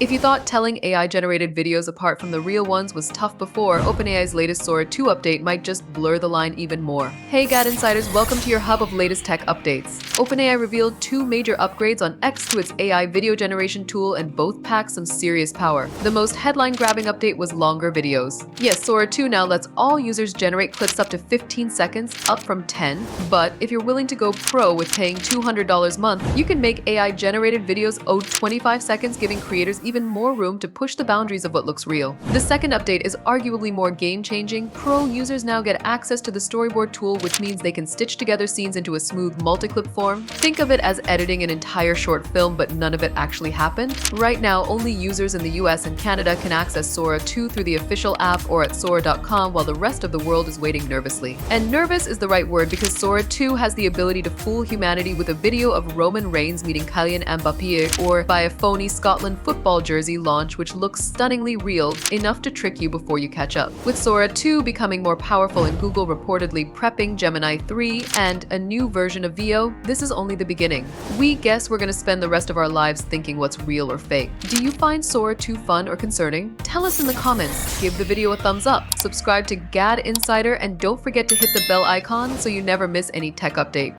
If you thought telling AI-generated videos apart from the real ones was tough before, OpenAI's latest Sora 2 update might just blur the line even more. Hey GadInsiders, welcome to your hub of latest tech updates. OpenAI revealed 2 major upgrades on X to its AI video generation tool, and both pack some serious power. The most headline-grabbing update was longer videos. Yes, Sora 2 now lets all users generate clips up to 15 seconds, up from 10. But if you're willing to go pro with paying $200 a month, you can make AI-generated videos owed 25 seconds, giving creators even more room to push the boundaries of what looks real. The second update is arguably more game-changing. Pro users now get access to the storyboard tool, which means they can stitch together scenes into a smooth multi-clip form. Think of it as editing an entire short film, but none of it actually happened. Right now, only users in the US and Canada can access Sora 2 through the official app or at Sora.com, while the rest of the world is waiting nervously. And nervous is the right word, because Sora 2 has the ability to fool humanity with a video of Roman Reigns meeting Kylian Mbappé, or by a phony Scotland football jersey launch which looks stunningly real, enough to trick you before you catch up. With Sora 2 becoming more powerful and Google reportedly prepping Gemini 3 and a new version of VO, this is only the beginning. We guess we're gonna spend the rest of our lives thinking what's real or fake. Do you find Sora 2 fun or concerning? Tell us in the comments. Give the video a thumbs up, subscribe to GadInsider, and don't forget to hit the bell icon so you never miss any tech update.